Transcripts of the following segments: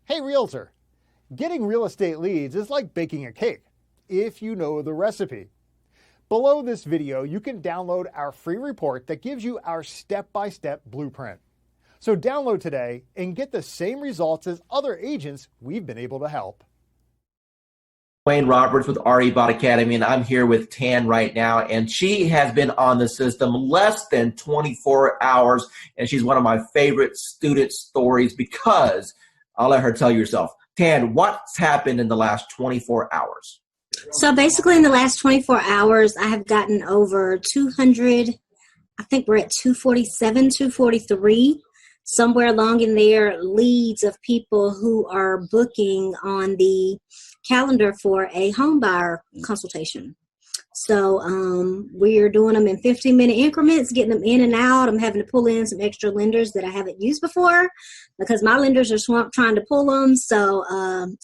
Hey Realtor, getting real estate leads is like baking a cake, if you know the recipe. Below this video, you can download our free report that gives you our step-by-step blueprint. So download today and get the same results as other agents we've been able to help. Wayne Roberts with RE Bot Academy, and I'm here with Tan right now, and she has been on the system less than 24 hours, and she's one of my favorite student stories because I'll let her tell you herself. Tan, what's happened in the last 24 hours? So basically in the last 24 hours, I have gotten over 200, I think we're at 247, 243, somewhere along in there, leads of people who are booking on the calendar for a home buyer consultation. So we're doing them in 15-minute increments, getting them in and out. I'm having to pull in some extra lenders that I haven't used before because my lenders are swamped trying to pull them. So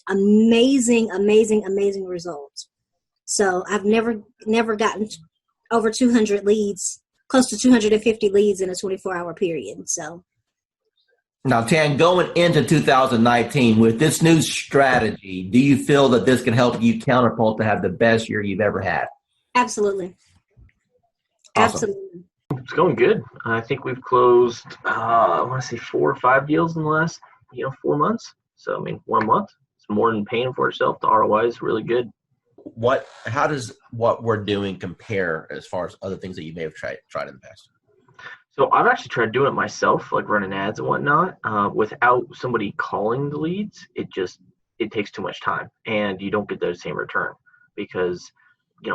amazing, amazing, amazing results. So I've never gotten over 200 leads, close to 250 leads in a 24-hour period. So. Now, Tan, going into 2019 with this new strategy, do you feel that this can help you counterpult to have the best year you've ever had? Absolutely. Awesome. Absolutely. It's going good. I think we've closed, I want to say 4 or 5 deals in the last, 4 months. So, 1 month, it's more than paying for itself. The ROI is really good. How does what we're doing compare as far as other things that you may have tried in the past? So I've actually tried doing it myself, like running ads and whatnot, without somebody calling the leads. It takes too much time, and you don't get the same return because,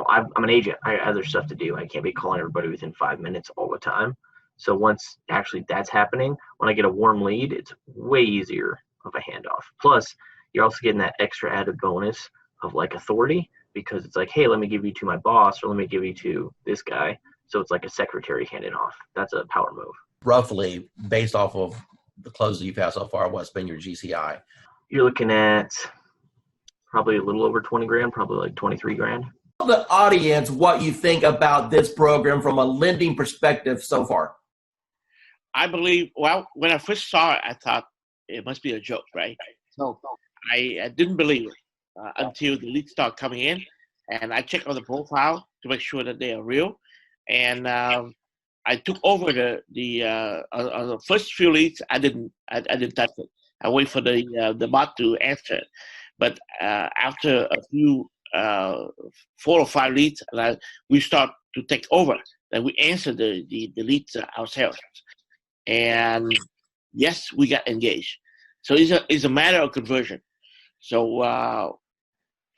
I'm an agent. I have other stuff to do. I can't be calling everybody within 5 minutes all the time. So once actually that's happening, when I get a warm lead, it's way easier of a handoff. Plus, you're also getting that extra added bonus of like authority because it's like, hey, let me give you to my boss or let me give you to this guy. So it's like a secretary handing off. That's a power move. Roughly, based off of the closes you've had so far, what's been your GCI? You're looking at probably a little over 20 grand, probably like 23 grand. Tell the audience what you think about this program from a lending perspective so far. I believe, when I first saw it, I thought it must be a joke, right? So I didn't believe it until the leads start coming in, and I checked on the profile to make sure that they are real. And I took over the first few leads. I didn't touch it. I wait for the bot to answer it. But after a few 4 or 5 leads, we start to take over. Then we answer the leads ourselves. And yes, we got engaged. So it's a matter of conversion. So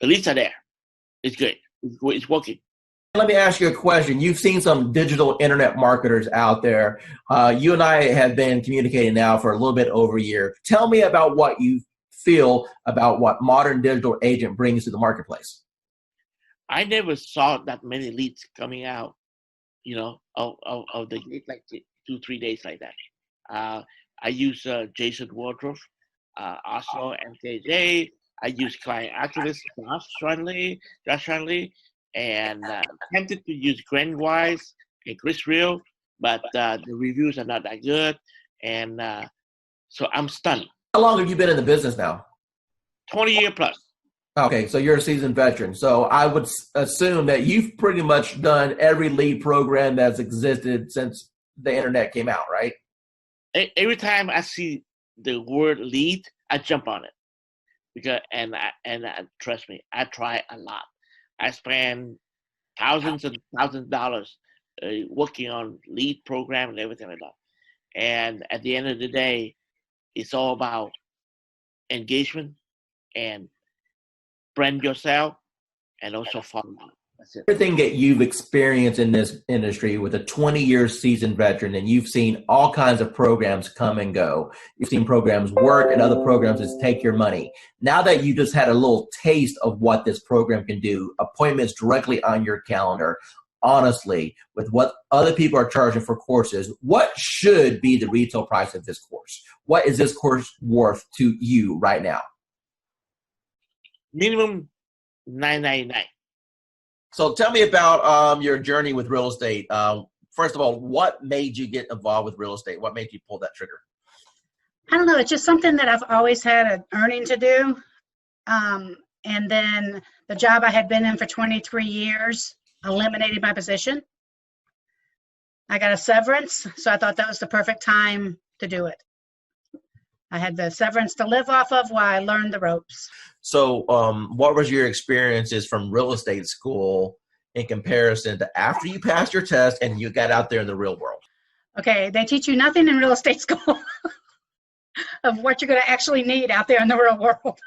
the leads are there. It's good. It's working. Let me ask you a question. You've seen some digital internet marketers out there. You and I have been communicating now for a little bit over a year. Tell me about what you feel about what modern digital agent brings to the marketplace. I never saw that many leads coming out, of the gate like 2-3 days like that. I use Jason Wardrobe, also MKJ. I use Client Activist, Josh Shanley, and tempted to use Grant Wise and Chris Real, but the reviews are not that good, and so I'm stunned. How long have you been in the business now? 20 years plus. Okay, so you're a seasoned veteran. So I would assume that you've pretty much done every lead program that's existed since the internet came out, right? Every time I see the word lead, I jump on it because and trust me, I try a lot. I spend thousands and thousands of dollars working on lead program and everything like that. And at the end of the day, it's all about engagement and brand yourself and also follow up. That's it. Everything that you've experienced in this industry with a 20-year seasoned veteran, and you've seen all kinds of programs come and go. You've seen programs work and other programs that take your money. Now that you just had a little taste of what this program can do, appointments directly on your calendar, honestly, with what other people are charging for courses, what should be the retail price of this course? What is this course worth to you right now? Minimum $9.99. So tell me about your journey with real estate. First of all, what made you get involved with real estate? What made you pull that trigger? I don't know. It's just something that I've always had an earning to do. And then the job I had been in for 23 years eliminated my position. I got a severance, so I thought that was the perfect time to do it. I had the severance to live off of while I learned the ropes. So what was your experiences from real estate school in comparison to after you passed your test and you got out there in the real world? Okay, they teach you nothing in real estate school of what you're going to actually need out there in the real world.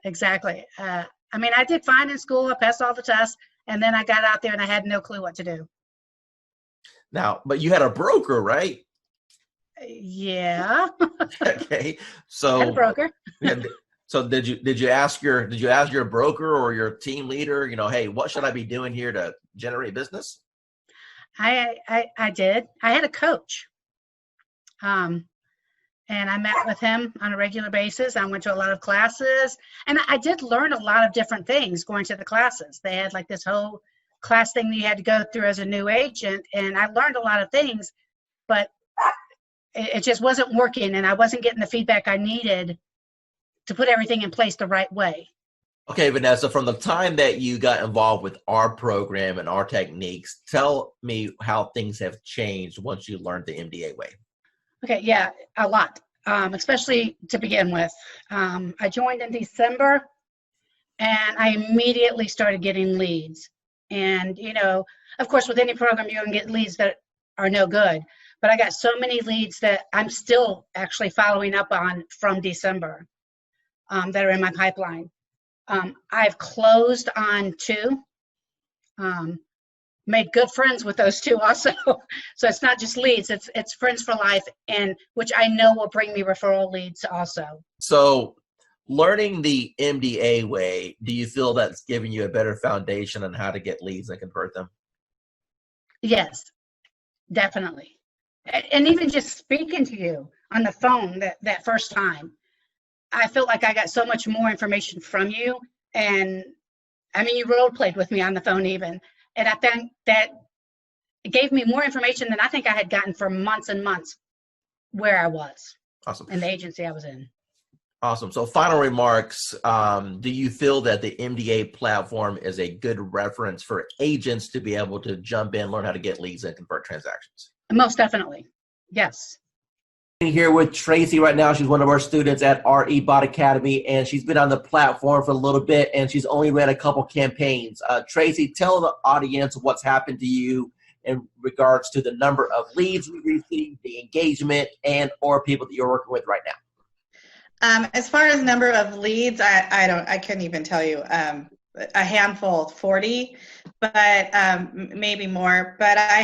Exactly. I mean, I did fine in school. I passed all the tests, and then I got out there and I had no clue what to do. Now, but you had a broker, right? Yeah. Okay. So I had a broker. Yeah, so did you ask your broker or your team leader, hey, what should I be doing here to generate business? I did. I had a coach. And I met with him on a regular basis. I went to a lot of classes, and I did learn a lot of different things going to the classes. They had like this whole class thing that you had to go through as a new agent, and I learned a lot of things, but it just wasn't working, and I wasn't getting the feedback I needed to put everything in place the right way. Okay, Vanessa, from the time that you got involved with our program and our techniques, tell me how things have changed once you learned the MDA way. Okay, yeah, a lot, especially to begin with. I joined in December, and I immediately started getting leads. And, of course, with any program, you're going to get leads that are no good. But I got so many leads that I'm still actually following up on from December that are in my pipeline. I've closed on 2. Made good friends with those 2 also. So it's not just leads, it's friends for life, and which I know will bring me referral leads also. So learning the MDA way, do you feel that's giving you a better foundation on how to get leads and convert them? Yes, definitely. And even just speaking to you on the phone that first time, I felt like I got so much more information from you. And I mean, you role played with me on the phone even. And I think that it gave me more information than I think I had gotten for months and months where I was. Awesome. And the agency I was in. Awesome. So final remarks, do you feel that the MDA platform is a good reference for agents to be able to jump in, learn how to get leads and convert transactions? Most definitely. Yes. Here with Tracy right now. She's one of our students at RE Bot Academy, and she's been on the platform for a little bit, and she's only ran a couple campaigns. Tracy, tell the audience what's happened to you in regards to the number of leads we received, the engagement, and or people that you're working with right now. As far as number of leads, I couldn't even tell you. A handful, 40, but maybe more. But I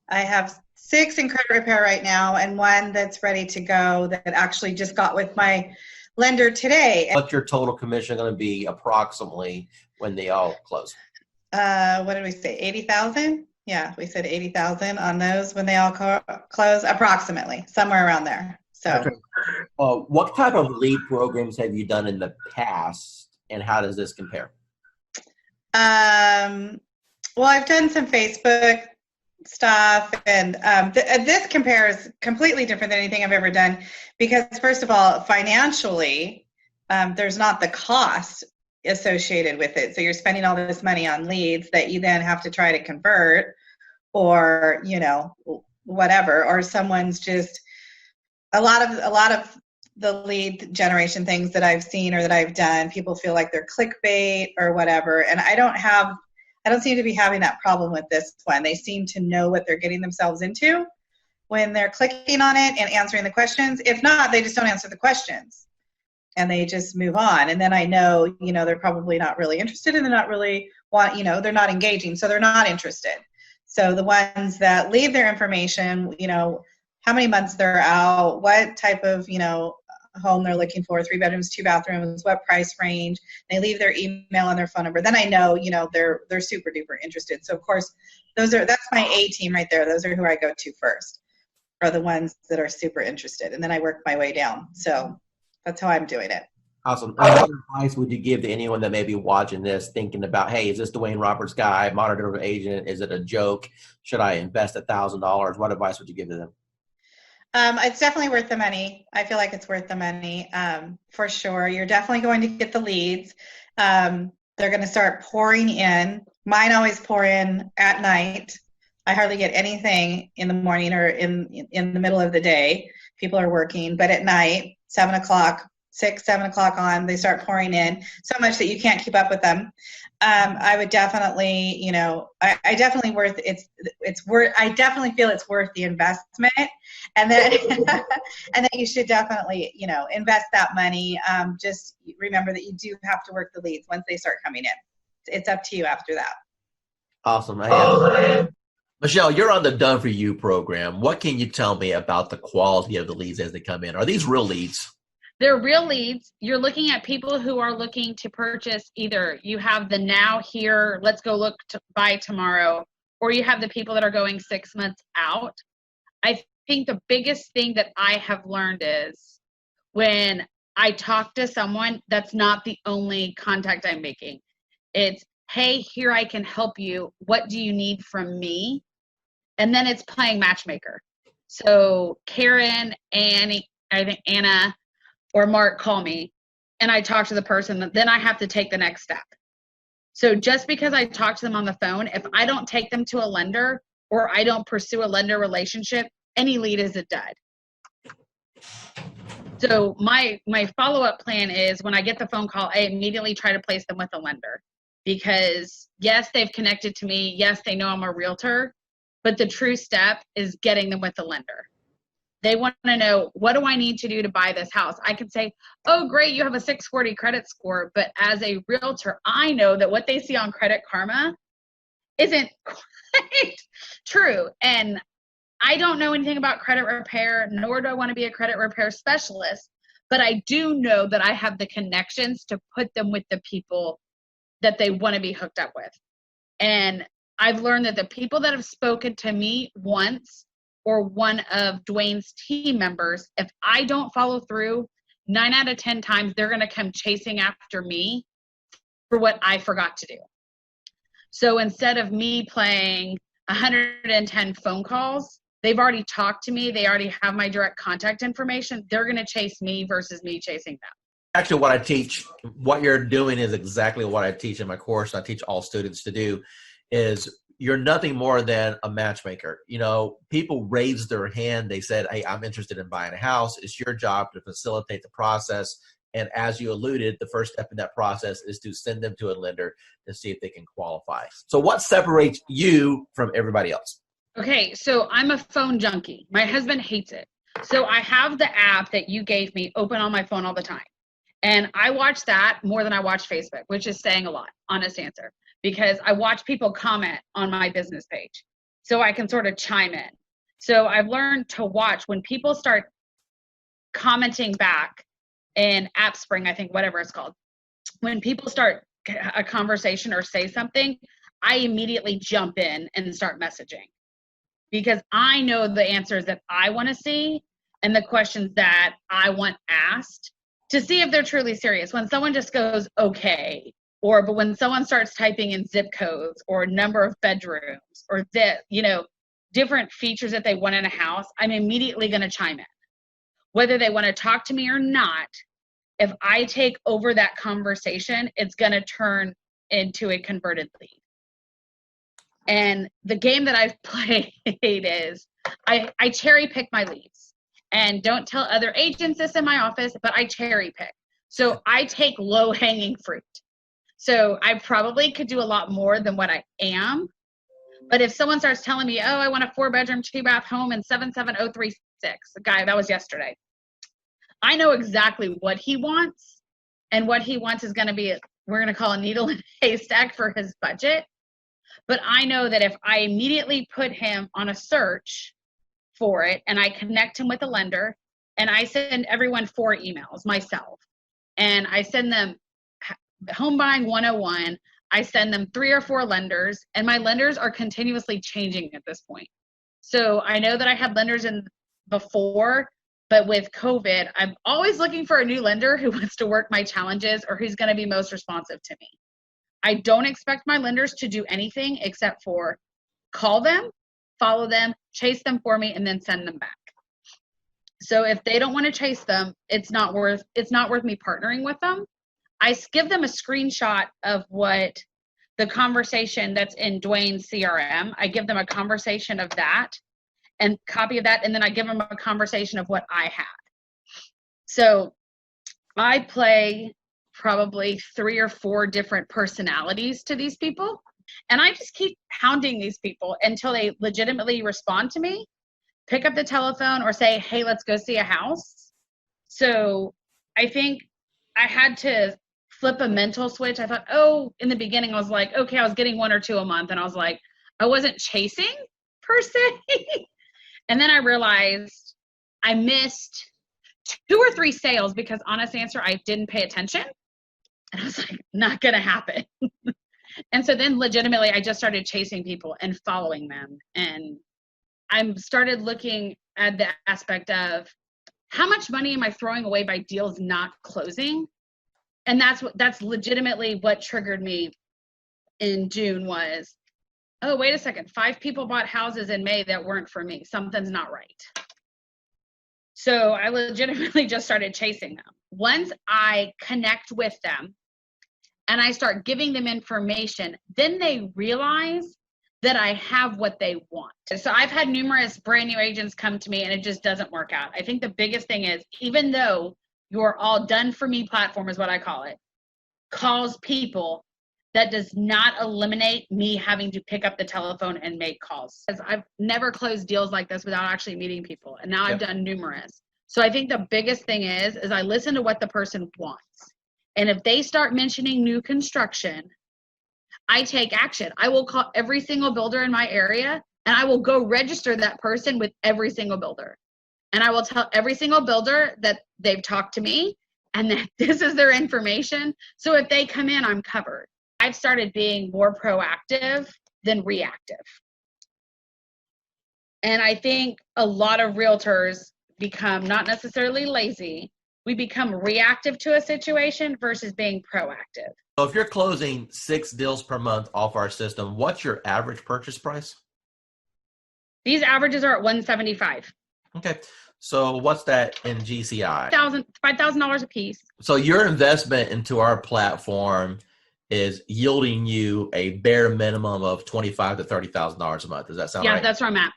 have 6 in credit repair right now, and 1 that's ready to go that actually just got with my lender today. What's your total commission going to be approximately when they all close? What did we say? 80,000? Yeah, we said 80,000 on those when they all close, approximately somewhere around there. So, okay. What type of lead programs have you done in the past, and how does this compare? Well, I've done some Facebook stuff, and this compares completely different than anything I've ever done, because first of all, financially, there's not the cost associated with it. So you're spending all this money on leads that you then have to try to convert, or whatever, or someone's just a lot of the lead generation things that I've seen or that I've done, people feel like they're clickbait or whatever, and I don't seem to be having that problem with this one. They seem to know what they're getting themselves into when they're clicking on it and answering the questions. If not, they just don't answer the questions and they just move on. And then I know, they're probably not really interested, and they're not really they're not engaging, so they're not interested. So the ones that leave their information, how many months they're out, what type of, home they're looking for, 3 bedrooms, 2 bathrooms, what price range, they leave their email and their phone number, then I know, they're super duper interested. So of course, that's my A team right there. Those are who I go to first, are the ones that are super interested. And then I work my way down. So that's how I'm doing it. Awesome. What advice would you give to anyone that may be watching this thinking about, hey, is this Dwayne Roberts guy, modern agent? Is it a joke? Should I invest $1,000? What advice would you give to them? It's definitely worth the money. I feel like it's worth the money, for sure. You're definitely going to get the leads. They're going to start pouring in. Mine always pour in at night. I hardly get anything in the morning or in the middle of the day. People are working, but at night, 7 o'clock, 6, 7 o'clock on, they start pouring in so much that you can't keep up with them. I would definitely, I definitely I definitely feel it's worth the investment, and then, and then you should definitely, invest that money. Just remember that you do have to work the leads once they start coming in. It's up to you after that. Awesome. Michelle, you're on the Done For You program. What can you tell me about the quality of the leads as they come in? Are these real leads? They're real leads. You're looking at people who are looking to purchase. Either you have the now, here, let's go look to buy tomorrow, or you have the people that are going 6 months out. I think the biggest thing that I have learned is when I talk to someone, that's not the only contact I'm making. It's, hey, here, I can help you. What do you need from me? And then it's playing matchmaker. So Karen, Annie, I think Anna, or Mark call me and I talk to the person, then I have to take the next step. So just because I talk to them on the phone, if I don't take them to a lender or I don't pursue a lender relationship, any lead is a dud. So my follow-up plan is when I get the phone call, I immediately try to place them with a lender, because yes, they've connected to me. Yes, they know I'm a realtor, but the true step is getting them with a lender. They want to know, what do I need to do to buy this house? I can say, oh, great, you have a 640 credit score. But as a realtor, I know that what they see on Credit Karma isn't quite true. And I don't know anything about credit repair, nor do I want to be a credit repair specialist. But I do know that I have the connections to put them with the people that they want to be hooked up with. And I've learned that the people that have spoken to me once, or one of Dwayne's team members, if I don't follow through, 9 out of 10 times, they're going to come chasing after me for what I forgot to do. So instead of me playing 110 phone calls, they've already talked to me. They already have my direct contact information. They're going to chase me versus me chasing them. Actually, what I teach, what you're doing is exactly what I teach in my course. I teach all students to do is, you're nothing more than a matchmaker. People raised their hand. They said, hey, I'm interested in buying a house. It's your job to facilitate the process. And as you alluded, the first step in that process is to send them to a lender to see if they can qualify. So what separates you from everybody else? Okay, so I'm a phone junkie. My husband hates it. So I have the app that you gave me open on my phone all the time. And I watch that more than I watch Facebook, which is saying a lot, honest answer, because I watch people comment on my business page so I can sort of chime in. So I've learned to watch when people start commenting back in AppSpring, I think, whatever it's called. When people start a conversation or say something, I immediately jump in and start messaging, because I know the answers that I want to see and the questions that I want asked to see if they're truly serious. When someone just goes, okay, but when someone starts typing in zip codes or number of bedrooms or different features that they want in a house, I'm immediately going to chime in. Whether they want to talk to me or not, if I take over that conversation, it's going to turn into a converted lead. And the game that I've played is I cherry pick my leads. And don't tell other agents this in my office, but I cherry pick. So I take low-hanging fruit. So I probably could do a lot more than what I am. But if someone starts telling me, oh, I want a 4-bedroom, 2-bath home in 77036, the guy, that was yesterday, I know exactly what he wants. And what he wants is going to be, we're going to call a needle in a haystack for his budget. But I know that if I immediately put him on a search for it and I connect him with a lender, and I send everyone 4 emails myself, and I send them Home Buying 101, I send them 3 or 4 lenders, and my lenders are continuously changing at this point. So I know that I had lenders in before, but with COVID, I'm always looking for a new lender who wants to work my challenges or who's going to be most responsive to me. I don't expect my lenders to do anything except for call them, follow them, chase them for me, and then send them back. So if they don't want to chase them, it's not worth me partnering with them. I give them a screenshot of what the conversation that's in Dwayne's CRM. I give them a conversation of that and copy of that. And then I give them a conversation of what I had. So I play probably 3 or 4 different personalities to these people. And I just keep hounding these people until they legitimately respond to me, pick up the telephone or say, hey, let's go see a house. So I think I had to flip a mental switch. I thought, in the beginning I was like, okay, I was getting 1 or 2 a month. And I was like, I wasn't chasing per se. And then I realized I missed 2 or 3 sales because, honest answer, I didn't pay attention. And I was like, not going to happen. And so then legitimately I just started chasing people and following them. And I started looking at the aspect of how much money am I throwing away by deals not closing? And that's legitimately what triggered me in June was, oh, wait a second. 5 people bought houses in May that weren't for me. Something's not right. So I legitimately just started chasing them. Once I connect with them and I start giving them information, then they realize that I have what they want. So I've had numerous brand new agents come to me and it just doesn't work out. I think the biggest thing is, even though your all done for me platform is what I call it, calls people, that does not eliminate me having to pick up the telephone and make calls. Because I've never closed deals like this without actually meeting people. And now I've done numerous. So I think the biggest thing is I listen to what the person wants. And if they start mentioning new construction, I take action. I will call every single builder in my area and I will go register that person with every single builder. And I will tell every single builder that they've talked to me and that this is their information. So if they come in, I'm covered. I've started being more proactive than reactive. And I think a lot of realtors become not necessarily lazy. We become reactive to a situation versus being proactive. So if you're closing 6 deals per month off our system, what's your average purchase price? These averages are at $175. Okay. So what's that in GCI? $5,000 a piece. So your investment into our platform is yielding you a bare minimum of $25,000 to $30,000 a month. Does that sound right? Yeah, that's where I'm at.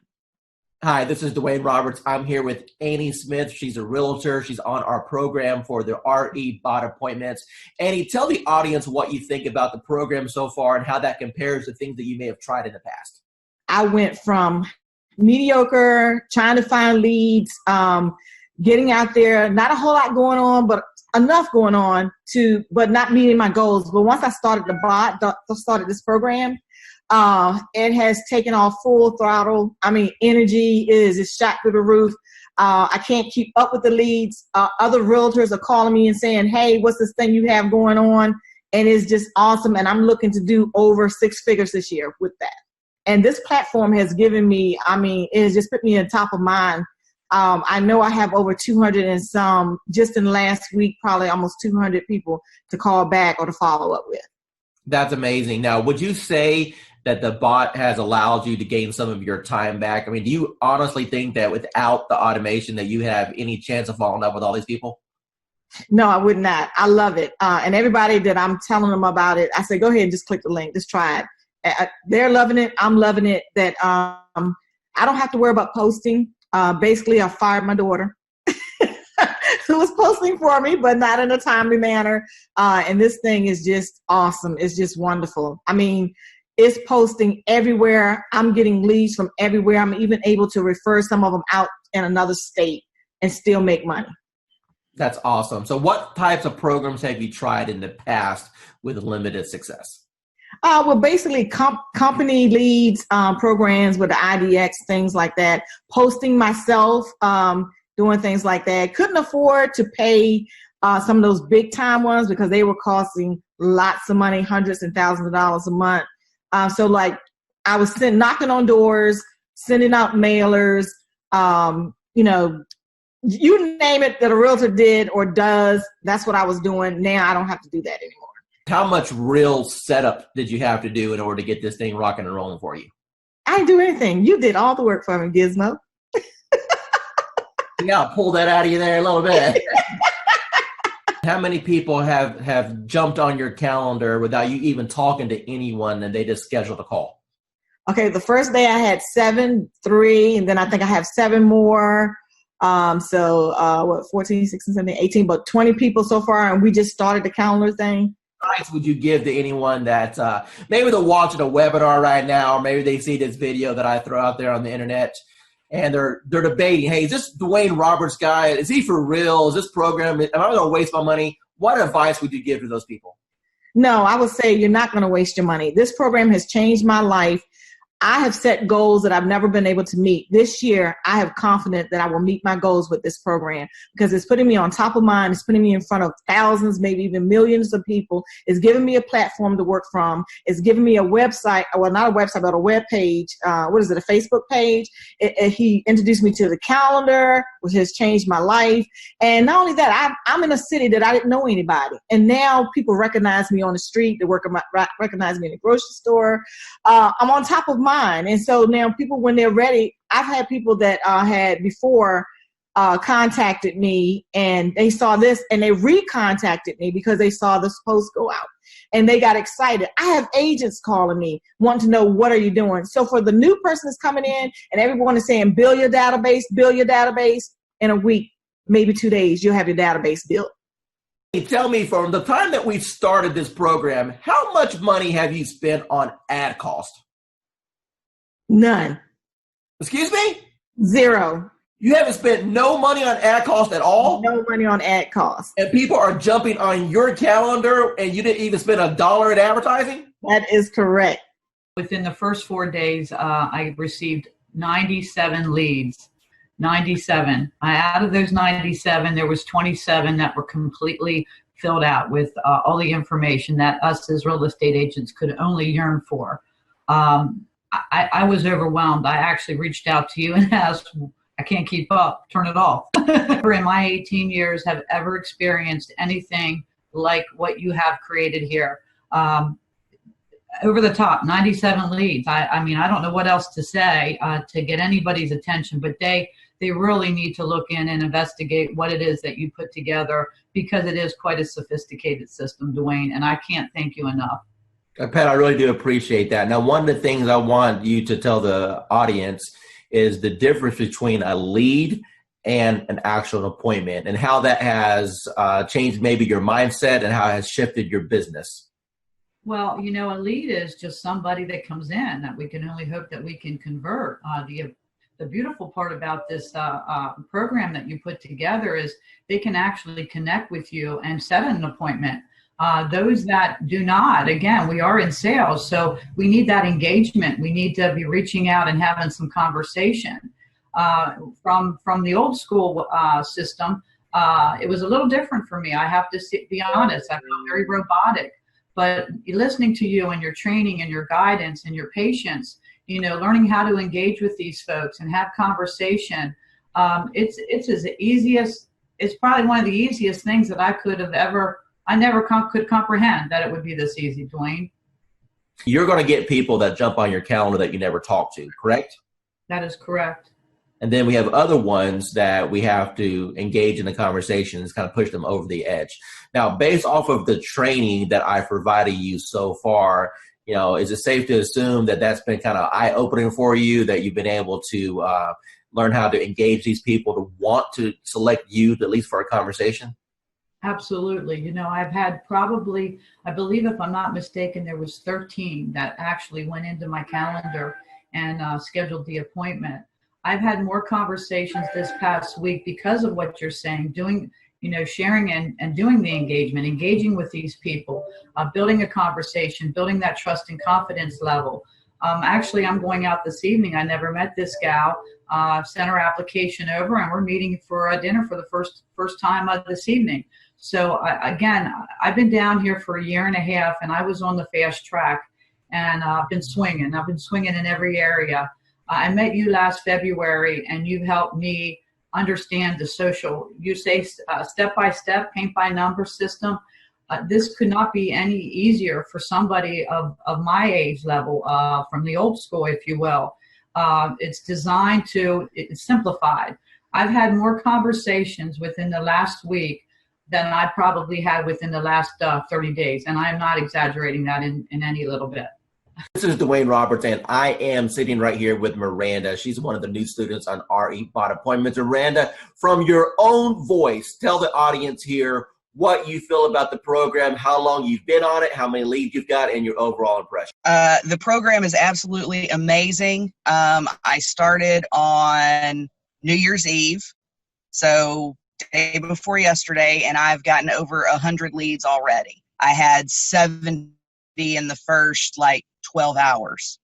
Hi, this is Dwayne Roberts. I'm here with Annie Smith. She's a realtor. She's on our program for the RE bot appointments. Annie, tell the audience what you think about the program so far and how that compares to things that you may have tried in the past. I went from mediocre, trying to find leads, getting out there, not a whole lot going on, but enough going on but not meeting my goals. But once I started the bot, started this program, it has taken off full throttle. I mean, energy is shot through the roof. I can't keep up with the leads. Other realtors are calling me and saying, hey, what's this thing you have going on? And it's just awesome. And I'm looking to do over 6 figures this year with that. And this platform has given me, it has just put me on top of mind. I know I have over 200 and some, just in the last week, probably almost 200 people to call back or to follow up with. That's amazing. Now, would you say that the bot has allowed you to gain some of your time back? I mean, do you honestly think that without the automation that you have any chance of following up with all these people? No, I would not. I love it. And everybody that I'm telling them about it, I say, go ahead and just click the link. Just try it. They're loving it. I'm loving it. That I don't have to worry about posting. Basically, I fired my daughter who was posting for me, but not in a timely manner. And this thing is just awesome. It's just wonderful. I mean, it's posting everywhere. I'm getting leads from everywhere. I'm even able to refer some of them out in another state and still make money. That's awesome. So what types of programs have you tried in the past with limited success? Well, basically company leads, programs with the IDX, things like that. Posting myself, doing things like that. Couldn't afford to pay some of those big time ones because they were costing lots of money, hundreds and thousands of dollars a month. So like I was knocking on doors, sending out mailers, you name it that a realtor did or does. That's what I was doing. Now I don't have to do that anymore. How much real setup did you have to do in order to get this thing rocking and rolling for you? I didn't do anything. You did all the work for me, Gizmo. Yeah, I'll pull that out of you there a little bit. How many people have jumped on your calendar without you even talking to anyone and they just scheduled a call? Okay, the first day I had 7, 3, and then I think I have 7 more. 14, 16, 17, 18, but 20 people so far, and we just started the calendar thing. Advice would you give to anyone that maybe they're watching a webinar right now, or maybe they see this video that I throw out there on the internet, and they're debating, hey, is this Dwayne Roberts guy? Is he for real? Is this program, am I going to waste my money? What advice would you give to those people? No, I would say you're not going to waste your money. This program has changed my life. I have set goals that I've never been able to meet. This year, I have confidence that I will meet my goals with this program because it's putting me on top of mind. It's putting me in front of thousands, maybe even millions of people. It's giving me a platform to work from. It's giving me a website, well, not a website, but a web page. A Facebook page. He introduced me to the calendar, which has changed my life. And not only that, I'm in a city that I didn't know anybody. And now people recognize me on the street. They recognize me in the grocery store. I'm on top of mine. And so now people, when they're ready, I've had people that had before contacted me and they saw this and they recontacted me because they saw this post go out and they got excited. I have agents calling me wanting to know, what are you doing? So for the new person that's coming in and everyone is saying, build your database in a week, maybe 2 days, you'll have your database built. Tell me, from the time that we started this program, how much money have you spent on ad cost? None. Excuse me? 0. You haven't spent no money on ad cost at all? No money on ad cost. And people are jumping on your calendar and you didn't even spend $1 in advertising? That is correct. Within the first 4 days, I received 97 leads. 97. Out of those 97, there was 27 that were completely filled out with all the information that us as real estate agents could only yearn for. I was overwhelmed. I actually reached out to you and asked, I can't keep up, turn it off. Never in my 18 years have ever experienced anything like what you have created here. Over the top, 97 leads. I mean, I don't know what else to say to get anybody's attention, but they really need to look in and investigate what it is that you put together, because it is quite a sophisticated system, Dwayne, and I can't thank you enough. Pat, I really do appreciate that. Now, one of the things I want you to tell the audience is the difference between a lead and an actual appointment, and how that has changed maybe your mindset and how it has shifted your business. Well, you know, a lead is just somebody that comes in that we can only hope that we can convert. The beautiful part about this program that you put together is they can actually connect with you and set an appointment. Those that do not, again, we are in sales, so we need that engagement. We need to be reaching out and having some conversation. From the old school system, it was a little different for me. I have to be honest. I felt very robotic. But listening to you and your training and your guidance and your patience, you know, learning how to engage with these folks and have conversation, it's probably one of the easiest things that I could have ever. I never could comprehend that it would be this easy, Dwayne. You're going to get people that jump on your calendar that you never talk to, correct? That is correct. And then we have other ones that we have to engage in the conversations, kind of push them over the edge. Now, based off of the training that I've provided you so far, you know, is it safe to assume that that's been kind of eye-opening for you, that you've been able to learn how to engage these people to want to select you, at least for a conversation? Absolutely. You know, I've had probably, I believe if I'm not mistaken, there was 13 that actually went into my calendar and scheduled the appointment. I've had more conversations this past week because of what you're saying, doing, you know, sharing and doing the engagement, engaging with these people, building a conversation, building that trust and confidence level. Actually, I'm going out this evening. I never met this gal. Sent her application over, and we're meeting for a dinner for the first time this evening. So again, I've been down here for 1.5 years, and I was on the fast track, and I've been swinging. I've been swinging in every area. I met you last February, and you've helped me understand the social. You say step-by-step, paint-by-number system. This could not be any easier for somebody of my age level, from the old school, if you will. It's designed to, it's simplified. I've had more conversations within the last week than I probably had within the last 30 days. And I'm not exaggerating that in any little bit. This is Dwayne Roberts, and I am sitting right here with Miranda. She's one of the new students on RE Bot Appointments. Miranda, from your own voice, tell the audience here what you feel about the program, how long you've been on it, how many leads you've got, and your overall impression. The program is absolutely amazing. I started on New Year's Eve, so day before yesterday, and I've gotten over 100 leads already. I had 70 in the first 12 hours.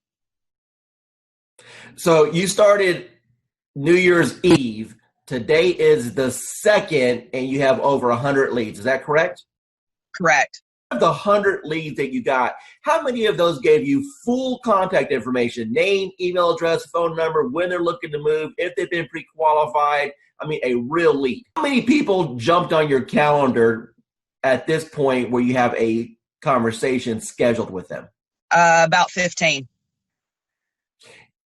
So you started New Year's Eve. Today is the 2nd, and you have over 100 leads. Is that correct? Correct. Of the 100 leads that you got, how many of those gave you full contact information, name, email address, phone number, when they're looking to move, if they've been pre-qualified? I mean, a real lead. How many people jumped on your calendar at this point where you have a conversation scheduled with them? About 15.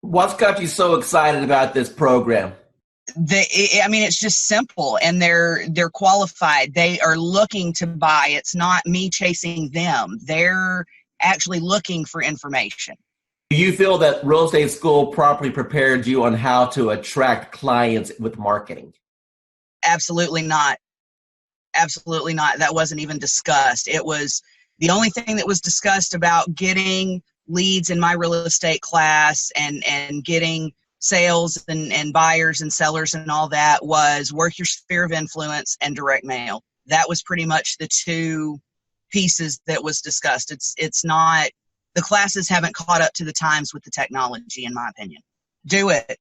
What's got you so excited about this program? It's just simple, and they're qualified. They are looking to buy. It's not me chasing them. They're actually looking for information. Do you feel that real estate school properly prepared you on how to attract clients with marketing? Absolutely not. Absolutely not. That wasn't even discussed. It was the only thing that was discussed about getting leads in my real estate class and getting sales and buyers and sellers and all that was work your sphere of influence and direct mail. That was pretty much the two pieces that was discussed. It's not, the classes haven't caught up to the times with the technology, in my opinion. Do it.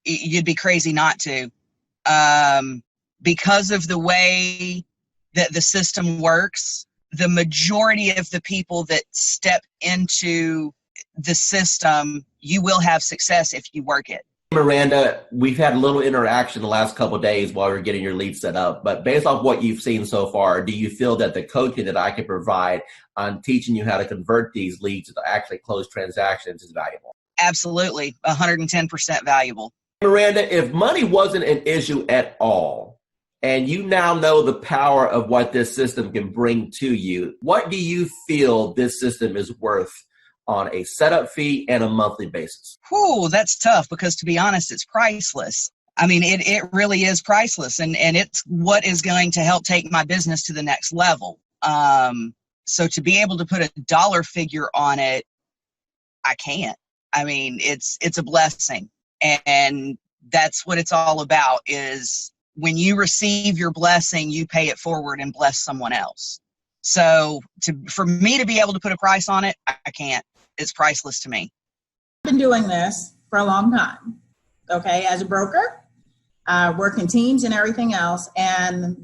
You'd be crazy not to. Because of the way that the system works, the majority of the people that step into the system, you will have success if you work it. Miranda, we've had a little interaction the last couple of days while we're getting your lead set up, but based off what you've seen so far, do you feel that the coaching that I can provide on teaching you how to convert these leads to actually close transactions is valuable? Absolutely, 110% valuable. Miranda, if money wasn't an issue at all, and you now know the power of what this system can bring to you, what do you feel this system is worth on a setup fee and a monthly basis? Whew, that's tough because, to be honest, it's priceless. I mean, it really is priceless, and it's what is going to help take my business to the next level. So to be able to put a dollar figure on it, I can't. I mean, it's a blessing, and that's what it's all about, is when you receive your blessing, you pay it forward and bless someone else. So for me to be able to put a price on it, I can't. It's priceless to me. I've been doing this for a long time, okay, as a broker, working teams and everything else. And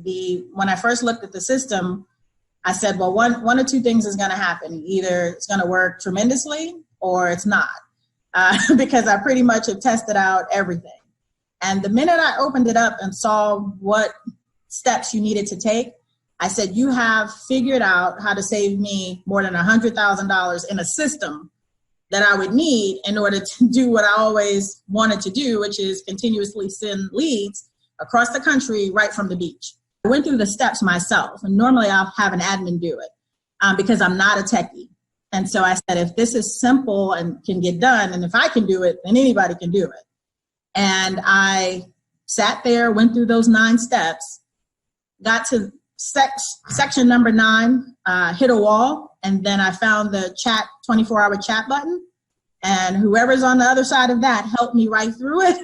when I first looked at the system, I said, well, one or two things is going to happen. Either it's going to work tremendously or it's not, because I pretty much have tested out everything. And the minute I opened it up and saw what steps you needed to take, I said, you have figured out how to save me more than $100,000 in a system that I would need in order to do what I always wanted to do, which is continuously send leads across the country right from the beach. I went through the steps myself, and normally I'll have an admin do it because I'm not a techie. And so I said, if this is simple and can get done, and if I can do it, then anybody can do it. And I sat there, went through those 9 steps, got to section number 9, hit a wall, and then I found the 24-hour chat button, and whoever's on the other side of that helped me right through it.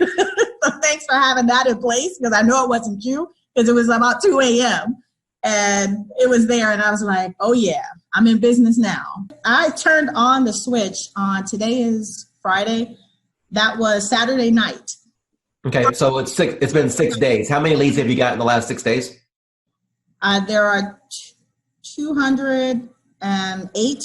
So thanks for having that in place, because I know it wasn't you, because it was about 2 a.m. and it was there, and I was like, oh yeah, I'm in business now. I turned on the switch on, today is Friday, that was Saturday night. Okay, so it's been 6 days. How many leads have you got in the last 6 days? There are 208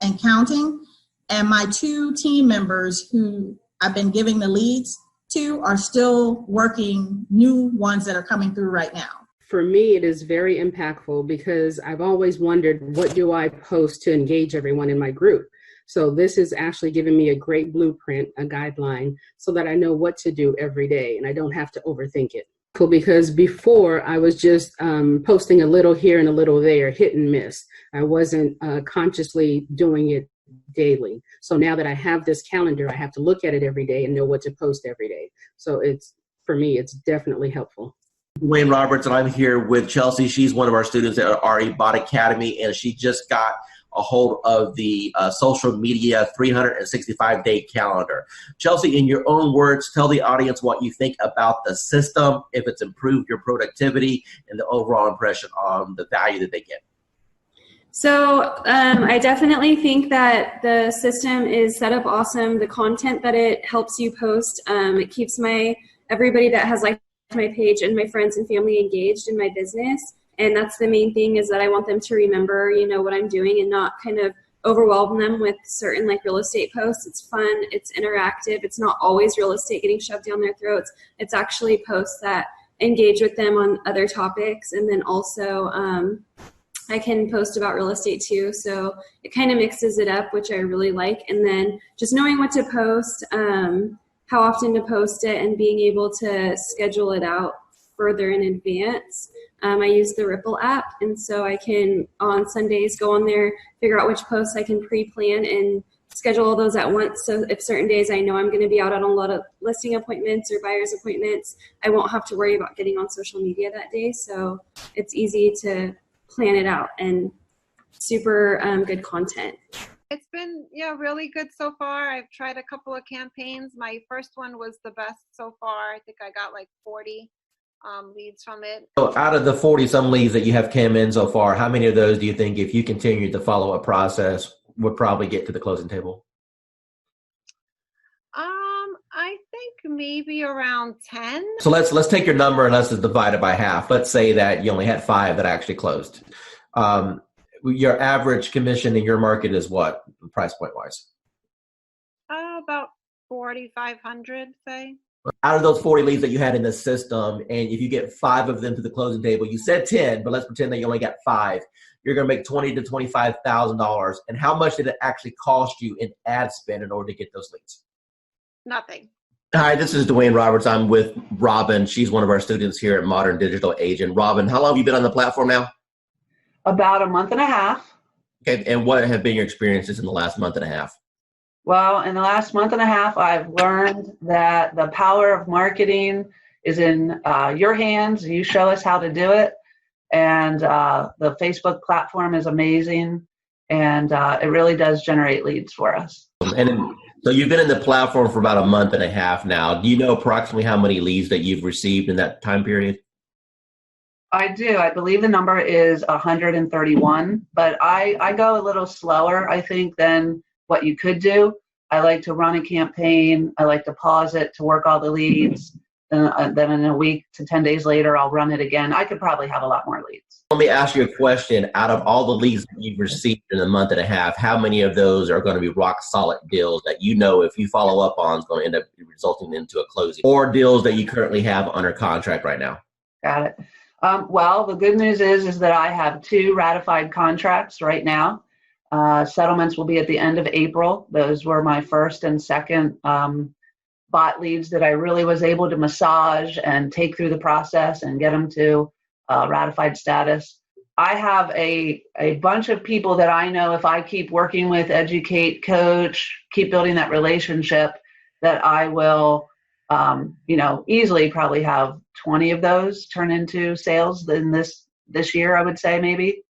and counting, and my 2 team members who I've been giving the leads to are still working new ones that are coming through right now. For me, it is very impactful because I've always wondered, what do I post to engage everyone in my group? So this is actually giving me a great blueprint, a guideline, so that I know what to do every day and I don't have to overthink it. Because before I was just posting a little here and a little there, hit and miss. I wasn't consciously doing it daily. So now that I have this calendar, I have to look at it every day and know what to post every day. So for me, it's definitely helpful. Wayne Roberts, and I'm here with Chelsea. She's one of our students at RE Bot Academy, and she just got a hold of the social media 365-day calendar. Chelsea, in your own words, tell the audience what you think about the system, if it's improved your productivity, and the overall impression on the value that they get. So I definitely think that the system is set up awesome. The content that it helps you post, it keeps everybody that has liked my page and my friends and family engaged in my business. And that's the main thing, is that I want them to remember, what I'm doing and not kind of overwhelm them with certain real estate posts. It's fun, it's interactive, it's not always real estate getting shoved down their throats. It's actually posts that engage with them on other topics. And then also I can post about real estate too. So it kind of mixes it up, which I really like. And then just knowing what to post, how often to post it, and being able to schedule it out further in advance. I use the Ripple app, and so I can, on Sundays, go on there, figure out which posts I can pre-plan and schedule all those at once. So if certain days I know I'm going to be out on a lot of listing appointments or buyer's appointments, I won't have to worry about getting on social media that day. So it's easy to plan it out, and super good content. It's been really good so far. I've tried a couple of campaigns. My first one was the best so far. I think I got 40 leads from it. So out of the 40-some leads that you have come in so far, how many of those do you think, if you continue the follow-up process, would probably get to the closing table? I think maybe around 10. So let's take your number and let's just divide it by half. Let's say that you only had 5 that actually closed. Your average commission in your market is what, price point wise? About 4,500, say. Out of those 40 leads that you had in the system, and if you get 5 of them to the closing table, you said 10, but let's pretend that you only got 5. You're going to make $20,000 to $25,000. And how much did it actually cost you in ad spend in order to get those leads? Nothing. Hi, this is Dwayne Roberts. I'm with Robin. She's one of our students here at Modern Digital Agent. Robin, how long have you been on the platform now? About a month and a half. Okay, and what have been your experiences in the last month and a half? Well, in the last month and a half, I've learned that the power of marketing is in your hands. You show us how to do it. And the Facebook platform is amazing. And it really does generate leads for us. So you've been in the platform for about a month and a half now. Do you know approximately how many leads that you've received in that time period? I do. I believe the number is 131, but I go a little slower, I think, than what you could do. I like to run a campaign. I like to pause it to work all the leads. Then in a week to 10 days later, I'll run it again. I could probably have a lot more leads. Let me ask you a question. Out of all the leads that you've received in a month and a half, how many of those are going to be rock solid deals that if you follow up on is going to end up resulting into a closing, or deals that you currently have under contract right now? Got it. Well, the good news is that I have 2 ratified contracts right now. Settlements will be at the end of April. Those were my first and second bot leads that I really was able to massage and take through the process and get them to ratified status. I have a bunch of people that I know, if I keep working with, educate, coach, keep building that relationship, that I will easily probably have 20 of those turn into sales in this year, I would say, maybe.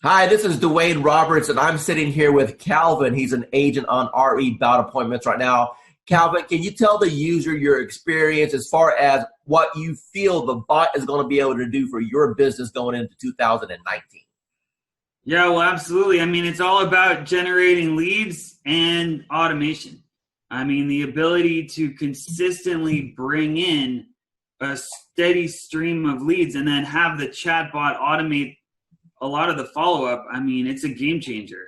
Hi, this is Dwayne Roberts, and I'm sitting here with Calvin. He's an agent on RE Bot Appointments right now. Calvin, can you tell the user your experience as far as what you feel the bot is going to be able to do for your business going into 2019? Yeah, well, absolutely. I mean, it's all about generating leads and automation. I mean, the ability to consistently bring in a steady stream of leads and then have the chatbot automate a lot of the follow-up. I mean, it's a game changer.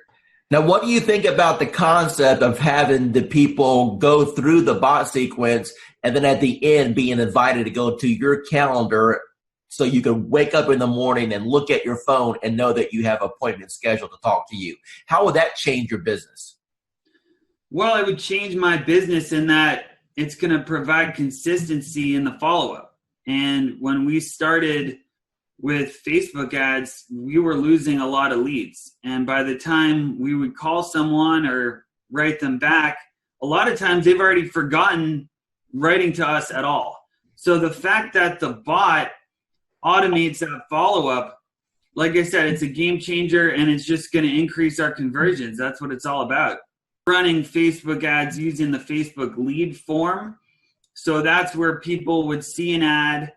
Now, what do you think about the concept of having the people go through the bot sequence and then at the end being invited to go to your calendar so you can wake up in the morning and look at your phone and know that you have appointments scheduled to talk to you? How would that change your business? Well, it would change my business in that it's going to provide consistency in the follow-up. And when we started with Facebook ads, we were losing a lot of leads. And by the time we would call someone or write them back, a lot of times they've already forgotten writing to us at all. So the fact that the bot automates that follow-up, like I said, it's a game changer, and it's just going to increase our conversions. That's what it's all about. Running Facebook ads using the Facebook lead form. So that's where people would see an ad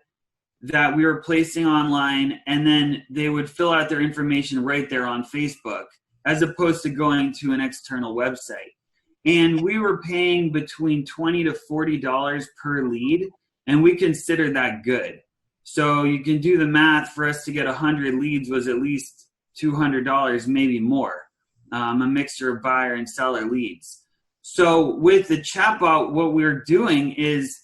that we were placing online, and then they would fill out their information right there on Facebook, as opposed to going to an external website. And we were paying between $20 to $40 per lead, and we considered that good. So you can do the math. For us to get 100 leads was at least $200, maybe more, a mixture of buyer and seller leads. So with the chatbot, what we're doing is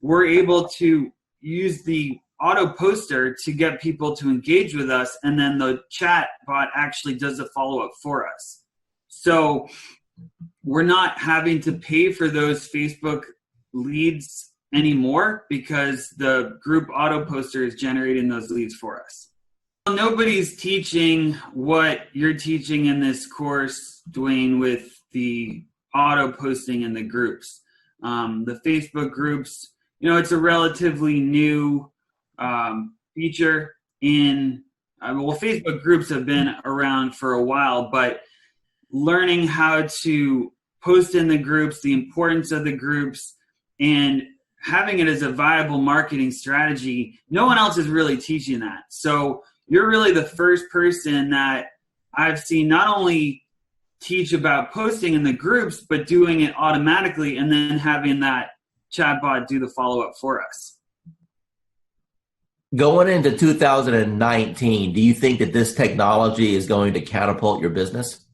we're able to use the auto poster to get people to engage with us, and then the chat bot actually does the follow-up for us. So we're not having to pay for those Facebook leads anymore because the group auto poster is generating those leads for us. Nobody's teaching what you're teaching in this course, Dwayne, with the auto posting in the groups. The Facebook groups, it's a relatively new feature in, well, Facebook groups have been around for a while, but learning how to post in the groups, the importance of the groups, and having it as a viable marketing strategy, no one else is really teaching that. So you're really the first person that I've seen not only teach about posting in the groups, but doing it automatically and then having that chatbot do the follow-up for us. Going into 2019, do you think that this technology is going to catapult your business?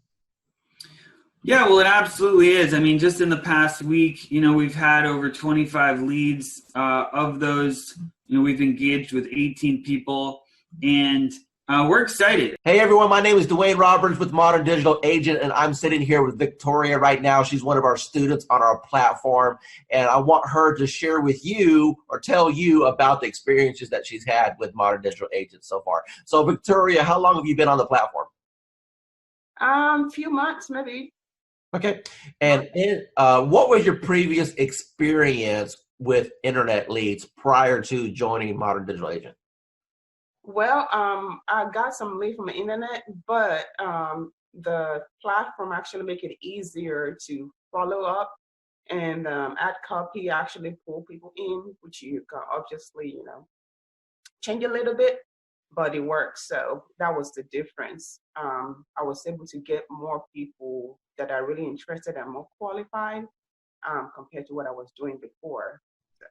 Yeah, well, it absolutely is. I mean, just in the past week, we've had over 25 leads. Of those, we've engaged with 18 people, and we're excited. Hey, everyone. My name is Dwayne Roberts with Modern Digital Agent, and I'm sitting here with Victoria right now. She's one of our students on our platform, and I want her to share with you or tell you about the experiences that she's had with Modern Digital Agent so far. So, Victoria, how long have you been on the platform? Few months, maybe. Okay. And what was your previous experience with internet leads prior to joining Modern Digital Agent? Well, I got some lead from the internet, but the platform actually make it easier to follow up and add copy, actually pull people in, which you can obviously, change a little bit, but it works. So that was the difference. I was able to get more people that are really interested and more qualified compared to what I was doing before. So.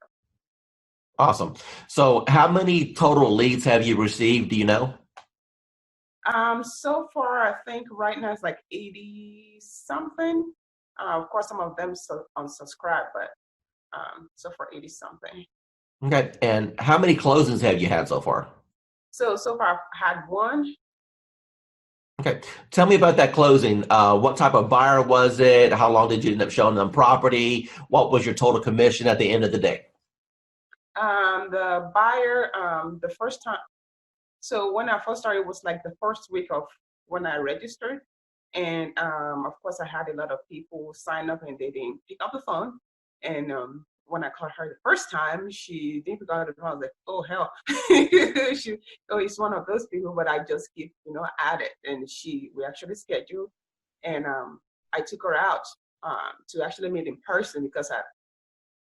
Awesome. So how many total leads have you received? Do you know? So far, I think right now it's like 80 something. Of course, some of them unsubscribe, but so far 80 something. Okay. And how many closings have you had so far? So far I've had one. Okay. Tell me about that closing. What type of buyer was it? How long did you end up showing them property? What was your total commission at the end of the day? The buyer, the first time, so when I first started, it was like the first week of when I registered. And of course, I had a lot of people sign up and they didn't pick up the phone. And when I called her the first time, she didn't pick up the phone. I was like, oh, hell. It's one of those people, but I just keep, at it. And we actually scheduled. And I took her out to actually meet in person because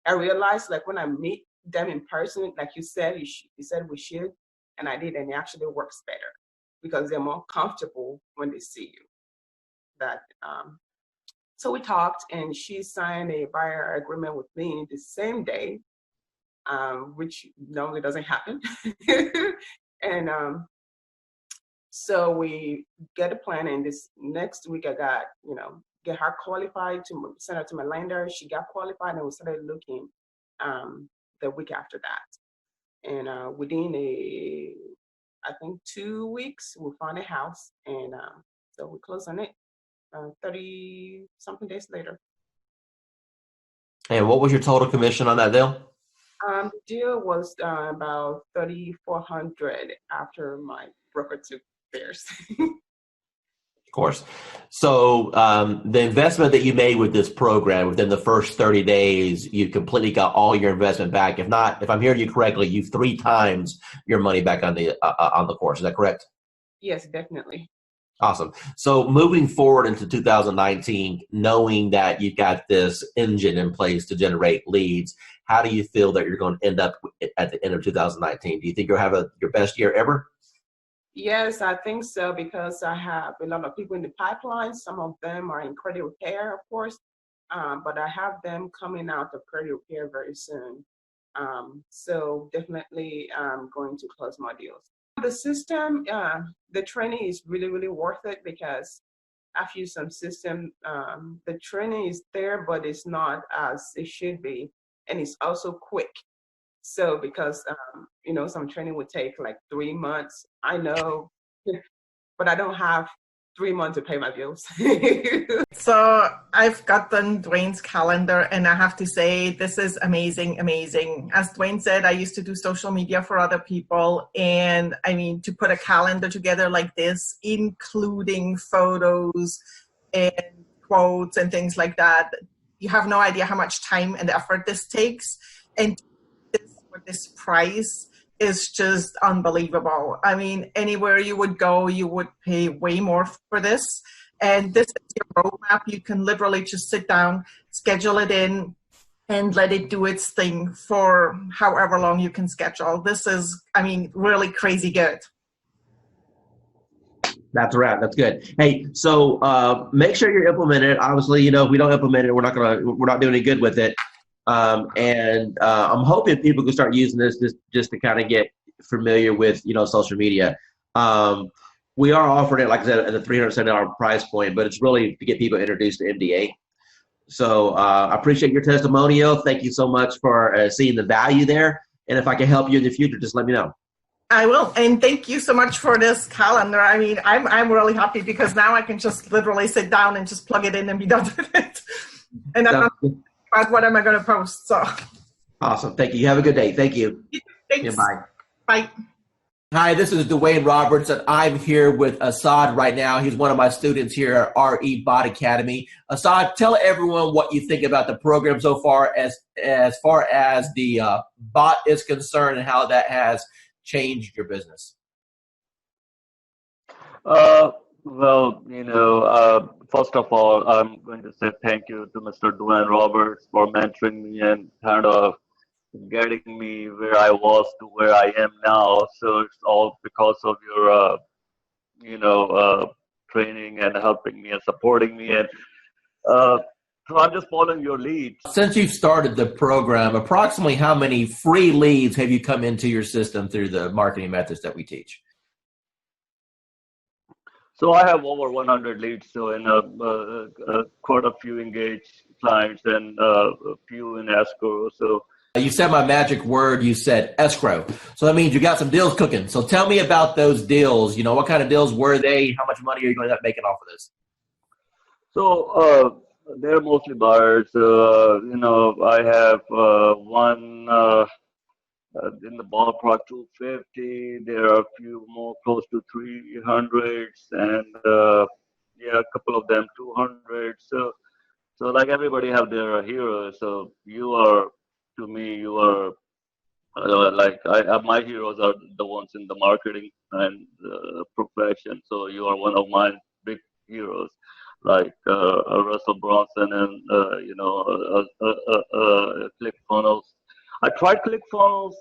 I realized, like, when I meet them in person, like you said, you said we should, and I did, and it actually works better because they're more comfortable when they see you. So we talked, and she signed a buyer agreement with me the same day, which normally doesn't happen. And so we get a plan, and this next week I got, get her qualified to send her to my lender. She got qualified, and we started looking the week after that. And within I think 2 weeks, we found a house, and so we closed on it 30 something days later. And what was your total commission on that deal? The deal was about 3,400 after my broker took theirs. Of course. So the investment that you made with this program within the first 30 days, you completely got all your investment back. If not, if I'm hearing you correctly, you've 3 times your money back on the course. Is that correct? Yes, definitely. Awesome. So moving forward into 2019, knowing that you've got this engine in place to generate leads, how do you feel that you're going to end up at the end of 2019? Do you think you'll have your best year ever? Yes, I think so, because I have a lot of people in the pipeline. Some of them are in credit repair, of course, but I have them coming out of credit repair very soon. So definitely I'm going to close my deals. The system, the training is really, really worth it, because I've used some system. The training is there, but it's not as it should be. And it's also quick. So because, some training would take like 3 months, I know, but I don't have 3 months to pay my bills. So I've gotten Dwayne's calendar, and I have to say, this is amazing, amazing. As Dwayne said, I used to do social media for other people. And I mean, to put a calendar together like this, including photos and quotes and things like that, you have no idea how much time and effort this takes. And this price is just unbelievable. I mean, anywhere you would go, you would pay way more for this. And this is your roadmap. You can literally just sit down, schedule it in, and let it do its thing for however long you can schedule. This is, I mean, really crazy good. That's right. That's good. Hey, so make sure you're implementing it. Obviously, if we don't implement it, we're not doing any good with it. And I'm hoping people can start using this just to kind of get familiar with, social media. We are offering it, like I said, at a $370 price point, but it's really to get people introduced to MDA. So I appreciate your testimonial. Thank you so much for seeing the value there. And if I can help you in the future, just let me know. I will. And thank you so much for this calendar. I mean, I'm really happy, because now I can just literally sit down and just plug it in and be done with it. And I'm not about what am I going to post. So awesome. Thank you. You have a good day. Thank you. Thanks. Yeah, bye. Bye. Hi, this is Dwayne Roberts, and I'm here with Assad right now. He's one of my students here at RE Bot Academy. Assad, tell everyone what you think about the program so far as the bot is concerned, and how that has changed your business. Well, first of all, I'm going to say thank you to Mr. Dwayne Roberts for mentoring me and kind of getting me where I was to where I am now. So it's all because of your, training and helping me and supporting me. And so I'm just following your lead. Since you've started the program, approximately how many free leads have you come into your system through the marketing methods that we teach? So I have over 100 leads, so in quite a few engaged clients and a few in escrow. So you said my magic word. You said escrow. So that means you got some deals cooking. So tell me about those deals. What kind of deals were they? How much money are you going to end up making off of this? So they're mostly buyers. I have one in the ballpark 250. There are a few more close to 300s, and a couple of them 200. So like everybody have their heroes. So to me, you are my heroes are the ones in the marketing and profession. So you are one of my big heroes, like Russell Brunson and ClickFunnels. I tried ClickFunnels.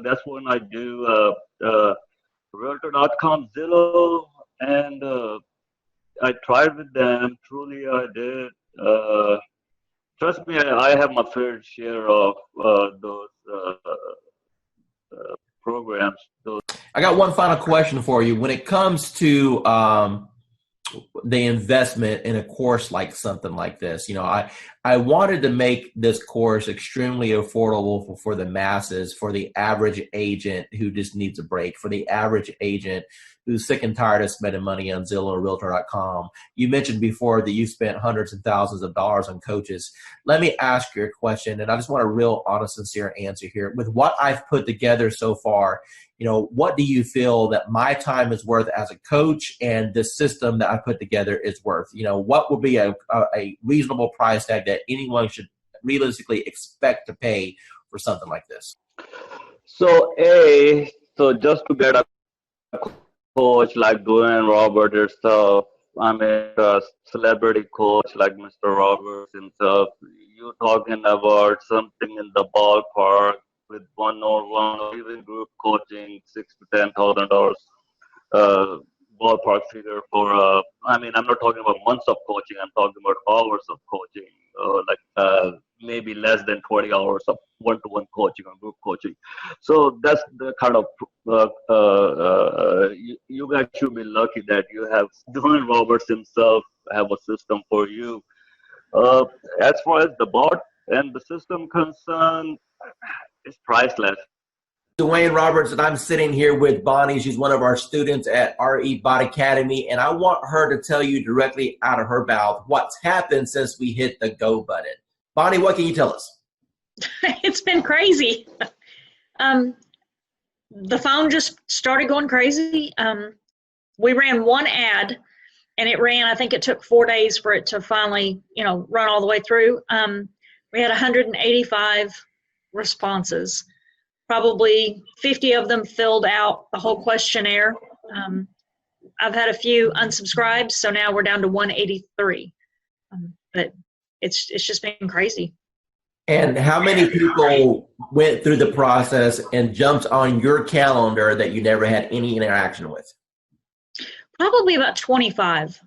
That's when I do Realtor.com, Zillow, and I tried with them. Truly, I did. Trust me, I have my fair share of those programs. I got one final question for you. When it comes to the investment in a course like something like this, I wanted to make this course extremely affordable for the masses, for the average agent who just needs a break, for the average agent who's sick and tired of spending money on Zillow or Realtor.com. You mentioned before that you spent hundreds and thousands of dollars on coaches. Let me ask you a question, and I just want a real honest, sincere answer here. With what I've put together so far, what do you feel that my time is worth as a coach and the system that I put together is worth? What would be a reasonable price tag that anyone should realistically expect to pay for something like this? So just to get a coach like Dwayne Roberts yourself, I mean, a celebrity coach like Mr. Roberts himself, you're talking about something in the ballpark with one-on-one or even group coaching, $6,000 to $10,000 ballpark figure for. I mean, I'm not talking about months of coaching. I'm talking about hours of coaching, maybe less than 20 hours of one-to-one coaching or group coaching. So that's the kind of you guys should be lucky that you have Dwayne Roberts himself have a system for you. As far as the bot and the system concerned, it's priceless. Dwayne Roberts, and I'm sitting here with Bonnie. She's one of our students at RE Bot Academy, and I want her to tell you directly out of her mouth what's happened since we hit the go button. Bonnie, what can you tell us? It's been crazy. The phone just started going crazy. We ran one ad, and I think it took 4 days for it to finally, run all the way through. We had 185 responses. Probably 50 of them filled out the whole questionnaire. I've had a few unsubscribed, so now we're down to 183. But it's just been crazy. And how many people went through the process and jumped on your calendar that you never had any interaction with? Probably about 25.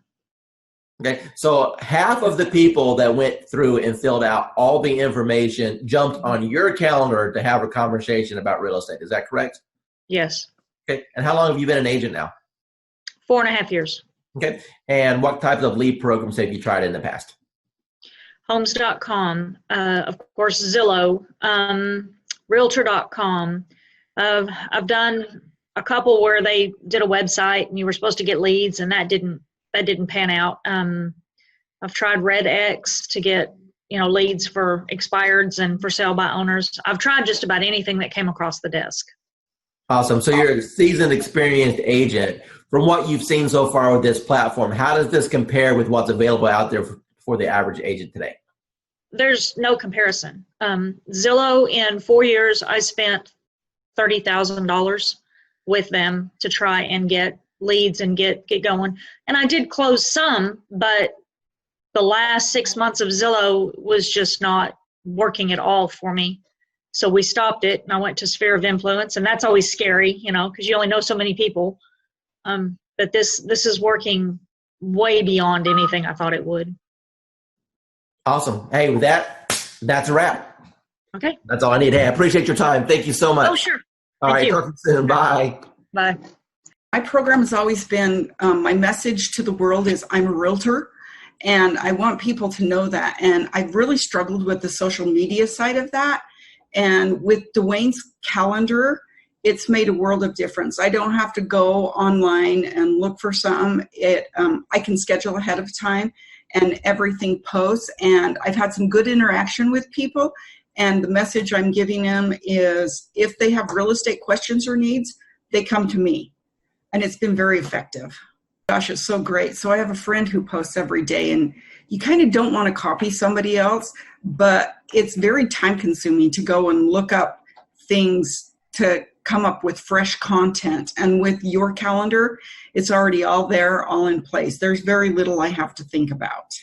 Okay, so half of the people that went through and filled out all the information jumped on your calendar to have a conversation about real estate. Is that correct? Yes. Okay, and how long have you been an agent now? 4.5 years. Okay, and what types of lead programs have you tried in the past? Homes.com, of course, Zillow, Realtor.com. I've done a couple where they did a website and you were supposed to get leads, and that didn't pan out. I've tried RedX to get leads for expireds and for sale by owners. I've tried just about anything that came across the desk. Awesome. So you're a seasoned, experienced agent. From what you've seen so far with this platform, how does this compare with what's available out there for the average agent today? There's no comparison. Zillow, in 4 years, I spent $30,000 with them to try and get leads and get going. And I did close some, but the last 6 months of Zillow was just not working at all for me. So we stopped it, and I went to Sphere of Influence, and that's always scary, because you only know so many people. But this is working way beyond anything I thought it would. Awesome. Hey, with that's a wrap. Okay. That's all I need. Hey, I appreciate your time. Thank you so much. Oh, sure. All right. Talk to you soon. Bye. Bye. My program has always been, my message to the world is I'm a realtor, and I want people to know that. And I've really struggled with the social media side of that. And with Dwayne's calendar, it's made a world of difference. I don't have to go online and look for some. I can schedule ahead of time, and everything posts. And I've had some good interaction with people. And the message I'm giving them is if they have real estate questions or needs, they come to me. And it's been very effective. Gosh, it's so great. So I have a friend who posts every day, and you kind of don't want to copy somebody else, but it's very time consuming to go and look up things to come up with fresh content. And with your calendar, it's already all there, all in place. There's very little I have to think about.